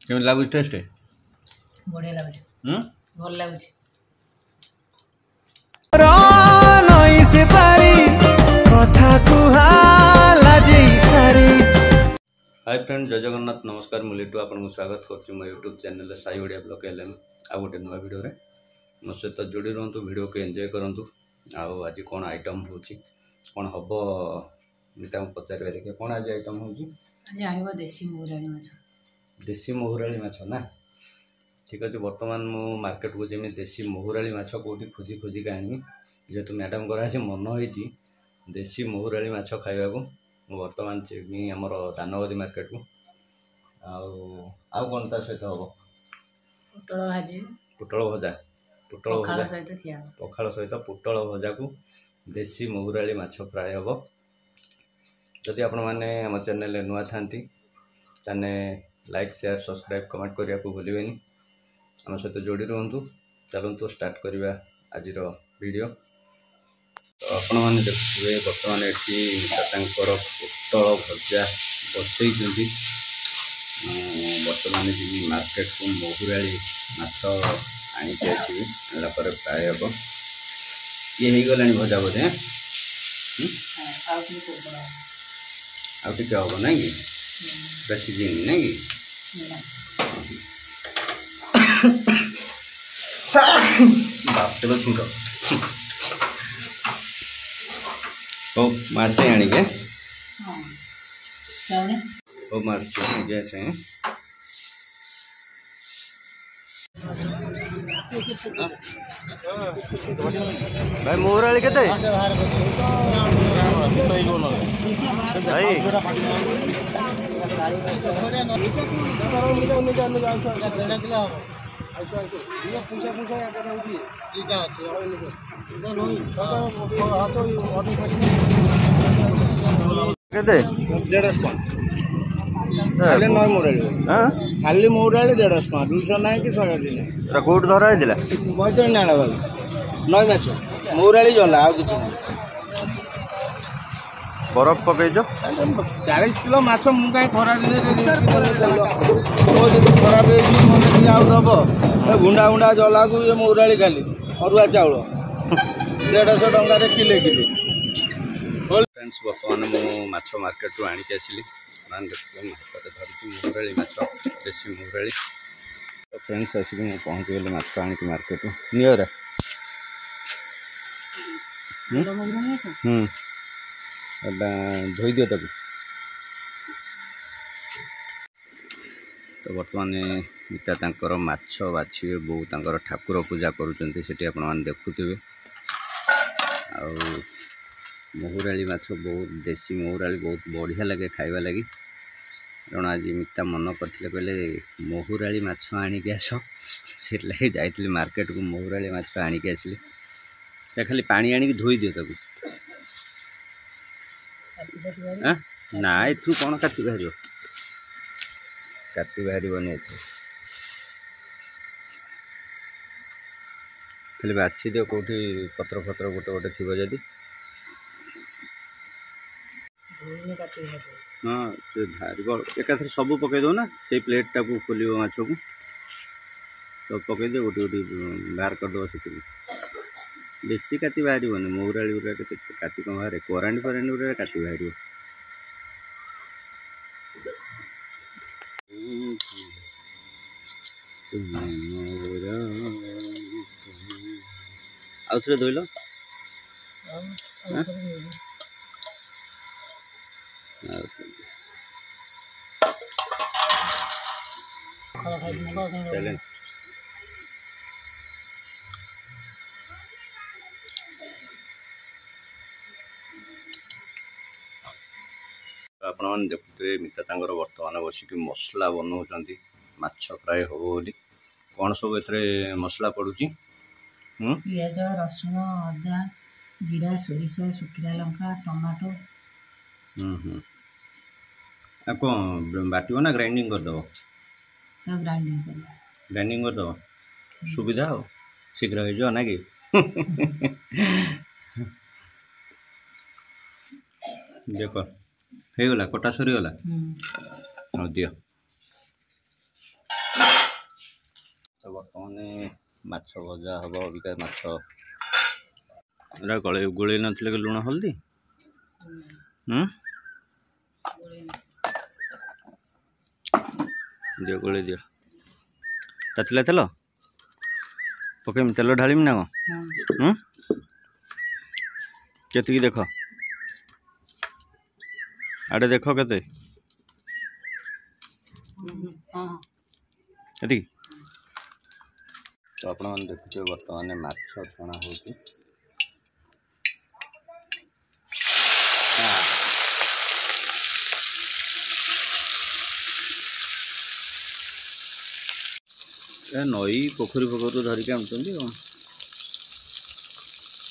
केमी लागुच टेस्ट बढ़िया लागुच भल लागुच हाय फ्रेंड जय जगन्नाथ नमस्कार मुझे आपको स्वागत कर मो YouTube channel Sai Odia blog एलएम आ गोटे नुआ वीडियो रे मो सहित जोड़ी रुहतु वीडियो को एंजॉय करंतु आज कौन आइटम होची कौन हबो मिता पचार देखे कौन आज आइटम होची आज आनिबो देसी मोहुराली माछ ना ठीक अच्छे बर्तमान मु मार्केट को जमी देसी मोहुराली माछ कोठी खोजी खोजी का आनी जेहेतु मैडम कर मन होती देसी मोहुराली माछ खाइबा को बर्तमान चेमी आमर दानगदी मार्केट को आउ कौन ता सहित हम पुटल भजा पखाड़ सहित पुटल भजा को देसी मोहुराली माछ फ्राए हम जदि आपण मैंने आम चैनल नुआ था लाइक शेयर सब्सक्राइब कमेंट करने को भूलें आम सहित जोड़ी रुहतु चलतु स्टार्ट करवा आज वीडियो तो आपण मैंने देखुए बर्तमान ये पुटल भजा बसई बर्तमान जी मार्केट को मोहुराली माछ आणिकी आसला फ्राए हम ये हो गला भजा बोधे आउ टे हम ना कि पूरा सीझेनी ना कि बाप झुंड ओ मार्चे आणिके ओ मार्च जैसे भाई मोहराली के खाली नई मोहराली खाली मोहराली 150 टका 200 ना कि 180 ना कौट धरा है मैत्री नाड़ा बाबू नई माछ मोहराली जला आ किसी बरफ पकईच 40 किलो माछ मु कहीं खरा दिन खराब दब गुंडा गुंडा जला को ये मोहराली खाली अरुआ चाउल 150 टकर किले किले फ्रेंड्स बर्तमान मु माछ मार्केट रू आणिक आसिली धरी मोहुराली माछ देसी मोहुराली तो फ्रेंड्स आसिक मुझे पहुँची गली माछ आणिक मार्केट रू निरा धोई दियो तक तो बर्तमान मिता तांकर माछ बाछिए बो तांकर ठाकुर पूजा करुँच से आपण देखुवे आ मोहुराली माछ बहुत देसी मोहुराली बहुत बढ़िया लगे खाइबा लगी कारण आज मिता मन करते कहले मोहुराली माछ आणिक आस से लगे जाइए मार्केट को मोहुराली माछ आणिक आसिले खाली पानी आणिक धोई दियो ताकू ना एथु कौन काटी बाहर खाली बाछी दियो कौटी पत्र फत्र गोटे गोटे थी जदि हाँ से बाहर एकाथर सब पकई दो ना से प्लेट टाक खोल माछ को सब पकई दे गोटे गोटे बाहर करदे से बेसी काटी बाहर मोहुराली गुरा काटी कौन बाहर कराणी फराणी गुरा काटी बाहर आउ थे धोल चलें आपण देखुए मिता तांगर बर्तमान बसिक मसला बनाऊँ माछ फ्राए हम बोली कौन सब ए मसला पड़ुची पियाज रसुण अदा जीरा सोरिष सुखिला लंका टमाटो कौन बाटो ना ग्राइंडिंग करदेव ग्राइंडिंग करदेव सुविधा हो शीघ्र हो ना कि देख हो गला कटा सरीगला हाँ दियो तो बर्तमान माछ भजा हम अबिका माछ गले गोले नथिले कि लुण हल्दी दियो गोले दियो तातिला तेल पकेम तेल ढालिम ना कौन केतकी देख आड़े देख केते एति तो आपण देखुचे बर्तमान माछ छणा होची नई पोखरी पोखर धरिक आनुଛନ୍ତି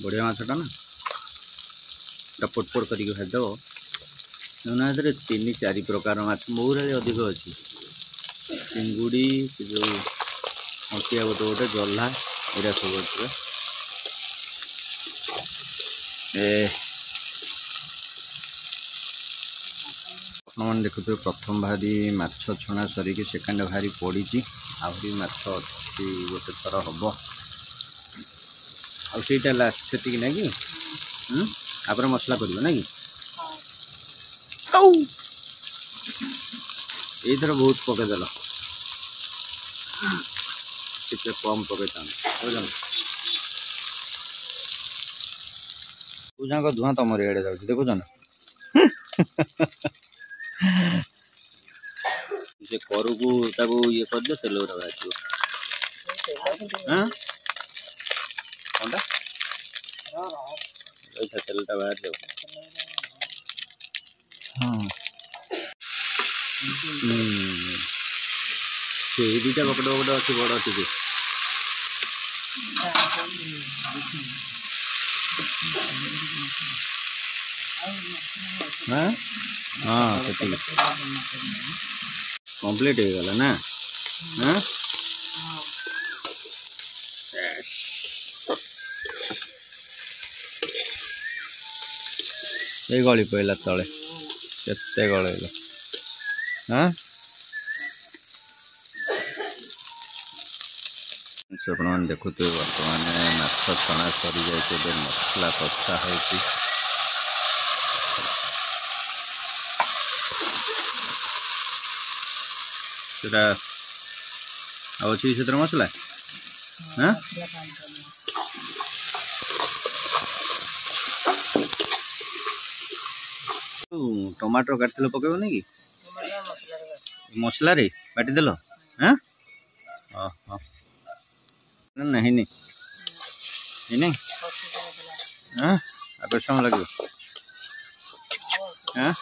बढ़िया माछटा ना पटपट करके खादब ना 3-4 प्रकार माछ मौराली अधिक अच्छी चिंगुड़ी जो अंकिया गोटे गोटे जल्ला यहाँ सब अच्छे आपने देखुए प्रथम भारी माछ छणा सरिकी सेकेंड भारी पड़ी आहरी माछ अच्छी गोटे थर हम आईटा लास्ट से ना कि आप मसला कर ना कि ये बहुत पकईदेल टे कम पकई पूजा धुआं तुम एड़े जाऊँ देखुच ना से करू को ये कर दे तेल बाहर तेलटा बाहर जाओ हाँ से दुटा पकड़ पकड़ अच्छी बड़ टी हाँ हाँ कंप्लीट हो गला ना हाँ ये गली पड़ा तले केते गल हाँ आपने देखुए बर्तमान माछ छणा सरी जाए मसला कषा होती अच्छी से मसला हाँ टमाटर काटल पकेबनी कि मसला रे बाटी देल हाँ नहीं नहीं हाँ आगे समय लगे हाँ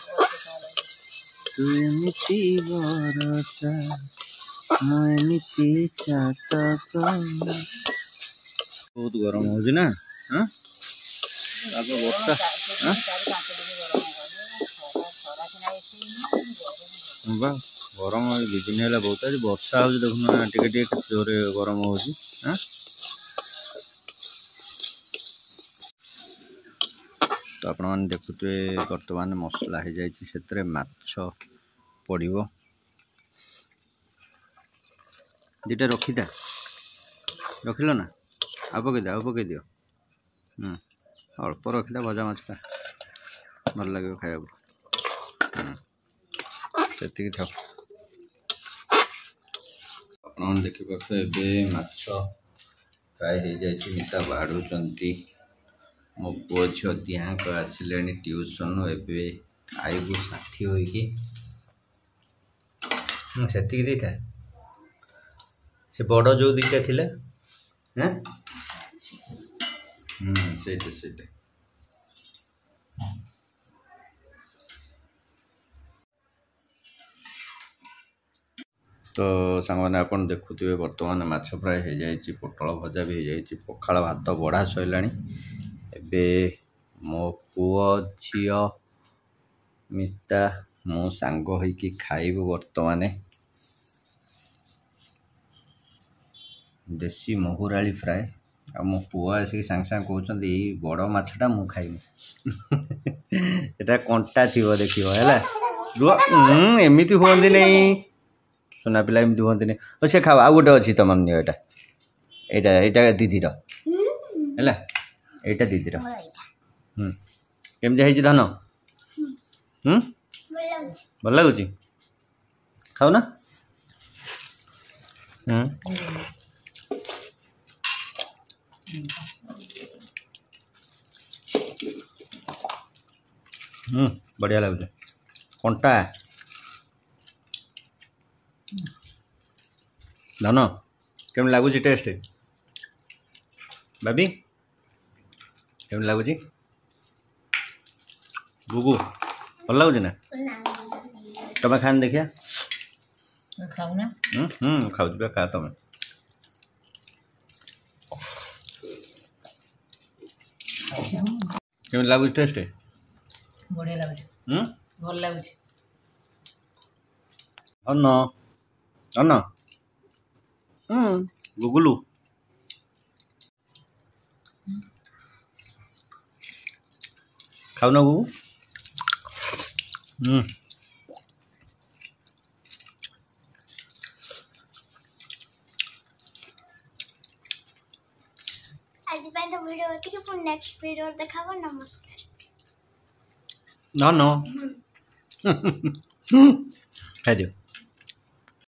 तू एमती बरसा बहुत गरम हो ना हाँ आगे वर्षा हाँ गरम 2 दिन है बहुत आज वर्षा हो देखुना टे जोर गरम हो तो आप देखुए बर्तमान मसला हो जाए माछ पड़ो दुटा रखीदा रखिल ना आ पकई दियो अल्प रखीदा भजा माछटा भल लगे खाया से था आप देखिए माछ फ्राए हो जाए मिता बाढ़ुंट मो पुओ झील दिहाक आसिले ट्यूशन ए खाइबू साठी होगी से था से बड़ जो दीटा थिला हाँ से तो सांग मैंने आप देखुए बर्तमान माछ फ्राए हो जाए पोटल भजा भी हो जाए पखाल भात बड़ा सैला एबे मो पुओ झी मिता मो सांग होइकी खाइबू बर्तमान देसी महुराली फ्राए आ मो पुओ आसिक सांग सांग कहते बड़ माछटा मु खाइबी एटा कंटा थी देखिए है एमती हमें नहीं सुना पिला एमती हमें तो से खाओ। आउ गोटे अच्छी तुम नि यहाँ यहाँ दीदीर है यहाँ दीदीर केमती धन भल लगुच खाऊ ना बढ़िया लगुच कंटा धन केम लगुच टेस्ट बाबी केम लगुच गुगु भल लगुच ना तमें खाने देखिया खाऊ ना खाऊ खा तुम केम लगुच टेस्ट बढ़िया लगुच भल लगुच अन्न अन्न गुगुलू खाऊ ना गुगु आज तो वीडियो होती कि पुन नेक्स्ट वीडियो देखाबो। नमस्कार no खाई दियो।